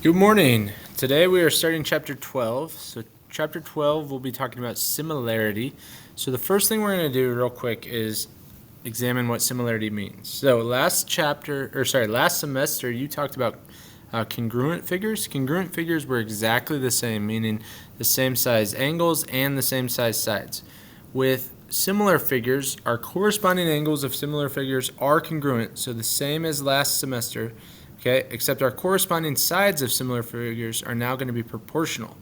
Good morning. Today we are starting chapter 12. So chapter 12 we'll be talking about similarity. So the first thing we're going to do real quick is examine what similarity means. So last semester you talked about congruent figures. Congruent figures were exactly the same, meaning the same size angles and the same size sides. With similar figures, our corresponding angles of similar figures are congruent, so the same as last semester. Okay, except our corresponding sides of similar figures are now going to be proportional.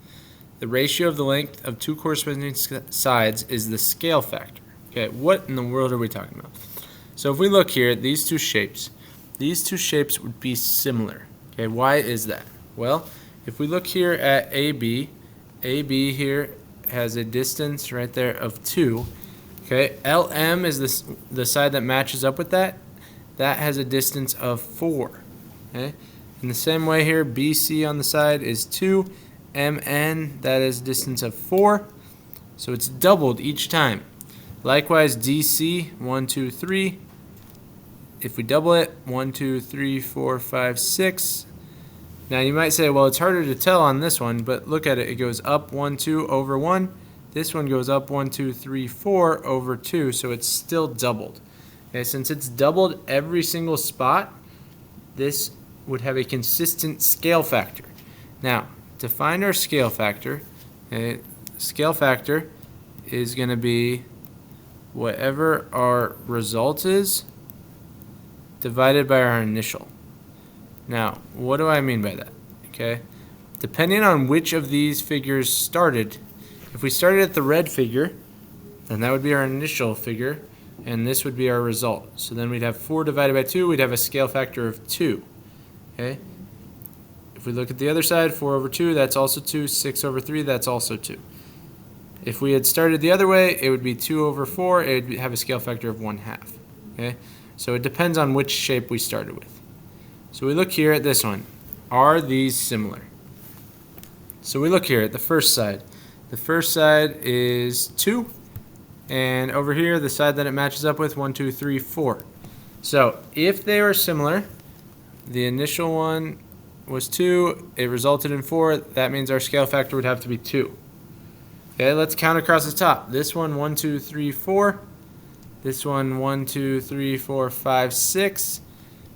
The ratio of the length of two corresponding sides is the scale factor. Okay, what in the world are we talking about? So if we look here at these two shapes would be similar. Okay, why is that? Well, if we look here at AB here has a distance right there of 2. Okay, LM is the side that matches up with that. That has a distance of 4. Okay. In the same way here, BC on the side is 2, MN, that is a distance of 4, so it's doubled each time. Likewise, DC, 1, 2, 3, if we double it, 1, 2, 3, 4, 5, 6. Now you might say, well, it's harder to tell on this one, but look at it. It goes up 1, 2 over 1. This one goes up 1, 2, 3, 4 over 2, so it's still doubled. Okay, since it's doubled every single spot, this would have a consistent scale factor. Now, to find our scale factor, scale factor is going to be whatever our result is divided by our initial. Now, what do I mean by that? Okay, depending on which of these figures started, if we started at the red figure, then that would be our initial figure, and this would be our result. So then we'd have 4 divided by 2, we'd have a scale factor of 2. Okay. If we look at the other side, 4 over 2, that's also 2. 6 over 3, that's also 2. If we had started the other way, it would be 2 over 4. It would have a scale factor of 1/2. Okay. So it depends on which shape we started with. So we look here at this one. Are these similar? So we look here at the first side. The first side is 2. And over here, the side that it matches up with, 1, 2, 3, 4. So if they are similar, the initial one was 2, it resulted in 4, that means our scale factor would have to be 2. Okay, let's count across the top. This one, 1, 2, 3, 4. This one, 1, 2, 3, 4, 5, 6.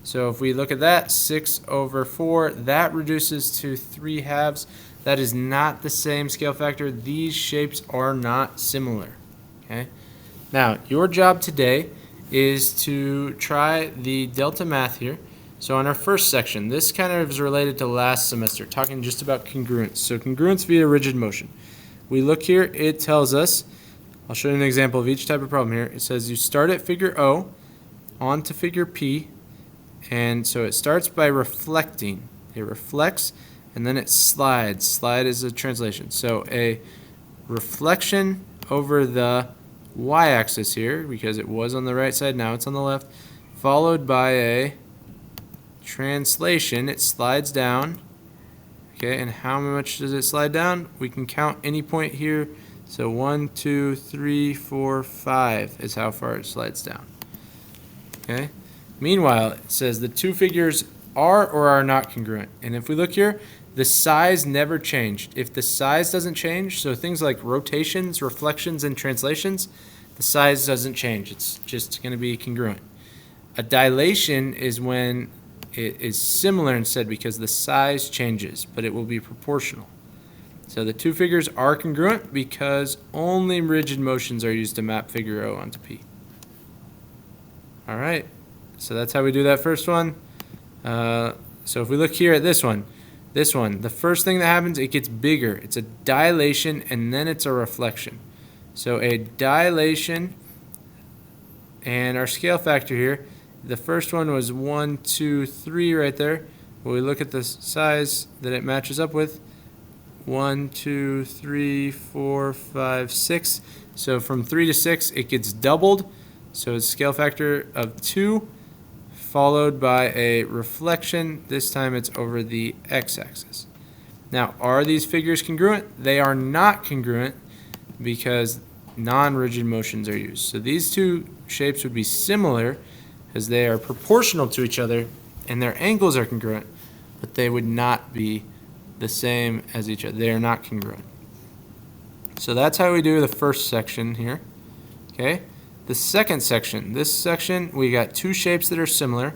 So if we look at that, 6 over 4, that reduces to 3/2. That is not the same scale factor. These shapes are not similar. Okay. Now, your job today is to try the delta math here. So on our first section, this kind of is related to last semester, talking just about congruence. So congruence via rigid motion. We look here, it tells us, I'll show you an example of each type of problem here. It says you start at figure O, on to figure P, and so it starts by reflecting. It reflects, and then it slides. Slide is a translation. So a reflection over the y-axis here, because it was on the right side, now it's on the left, followed by a translation. It slides down. Okay, and how much does it slide down? We can count any point here. So 1, 2, 3, 4, 5 is how far it slides down. Okay. Meanwhile, it says the two figures are or are not congruent. And if we look here, the size never changed. If the size doesn't change, so things like rotations, reflections, and translations, the size doesn't change. It's just going to be congruent. A dilation is when it is similar instead because the size changes, but it will be proportional. So the two figures are congruent because only rigid motions are used to map figure O onto P. All right, so that's how we do that first one. So if we look here at this one, the first thing that happens, it gets bigger. It's a dilation, and then it's a reflection. So a dilation, and our scale factor here, the first one was 1, 2, 3 right there. When we look at the size that it matches up with, 1, 2, 3, 4, 5, 6. So from 3 to 6, it gets doubled. So it's scale factor of 2, followed by a reflection. This time it's over the x-axis. Now, are these figures congruent? They are not congruent because non-rigid motions are used. So these two shapes would be similar they are proportional to each other and their angles are congruent, but they would not be the same as each other. They are not congruent. So that's how we do the first section here. Okay. The second section, this section, we got two shapes that are similar,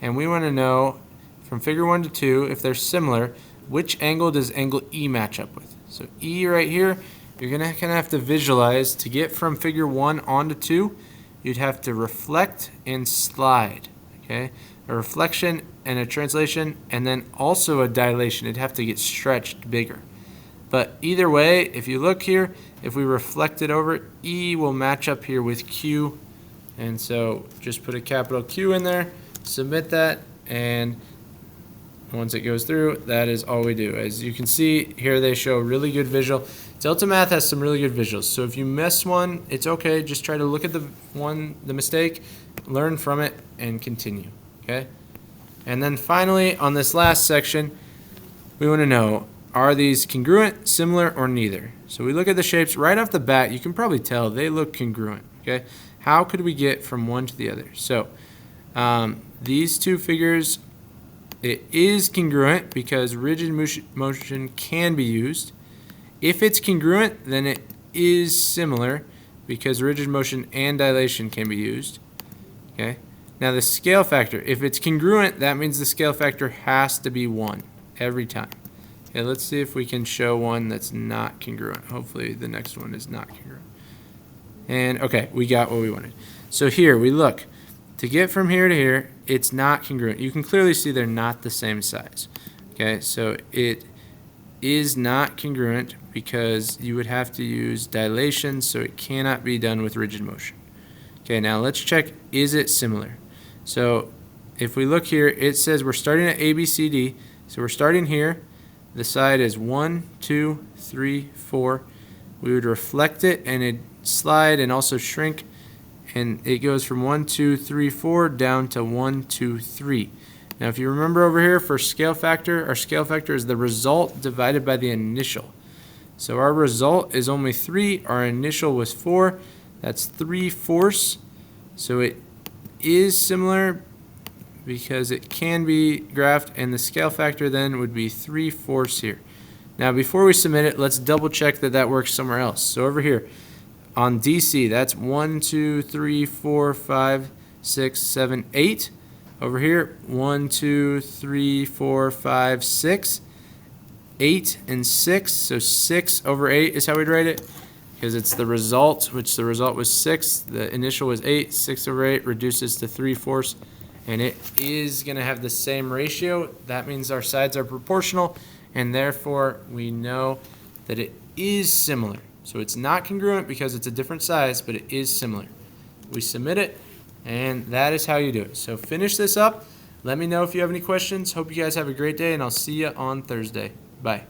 and we want to know from figure 1 to 2, if they're similar, which angle does angle E match up with? So E right here, you're going to kind of have to visualize to get from figure 1 onto 2, you'd have to reflect and slide. Okay. A reflection and a translation, and then also a dilation. It'd have to get stretched bigger. But either way, if you look here, if we reflect it over, E will match up here with Q. And so just put a capital Q in there, submit that, and once it goes through, that is all we do. As you can see, here they show really good visual. Delta Math has some really good visuals. So if you miss one, it's okay. Just try to look at the mistake, learn from it, and continue. Okay? And then finally, on this last section, we want to know, are these congruent, similar, or neither? So we look at the shapes right off the bat. You can probably tell they look congruent. Okay, how could we get from one to the other? So these two figures, it is congruent because rigid motion can be used. If it's congruent, then it is similar because rigid motion and dilation can be used. Okay. Now the scale factor, if it's congruent, that means the scale factor has to be 1 every time. Okay, let's see if we can show one that's not congruent. Hopefully the next one is not congruent. And okay, we got what we wanted. So here we look. To get from here to here, it's not congruent. You can clearly see they're not the same size. Okay, so it is not congruent because you would have to use dilation, so it cannot be done with rigid motion. Okay, now let's check, is it similar? So if we look here, it says we're starting at A, B, C, D. So we're starting here. The side is 1, 2, 3, 4. We would reflect it and it'd slide and also shrink, and it goes from 1, 2, 3, 4 down to 1, 2, 3. Now if you remember over here for scale factor, our scale factor is the result divided by the initial. So our result is only 3, our initial was 4, that's 3/4. So it is similar because it can be graphed, and the scale factor then would be 3/4 here. Now before we submit it, let's double check that that works somewhere else. So over here on DC, that's 1, 2, 3, 4, 5, 6, 7, 8. Over here, 1, 2, 3, 4, 5, 6, 8, and 6. So 6/8 is how we'd write it, because it's the result, which the result was 6. The initial was 8. 6/8 reduces to 3/4. And it is going to have the same ratio. That means our sides are proportional, and therefore we know that it is similar. So it's not congruent because it's a different size, but it is similar. We submit it, and that is how you do it. So finish this up. Let me know if you have any questions. Hope you guys have a great day, and I'll see you on Thursday. Bye.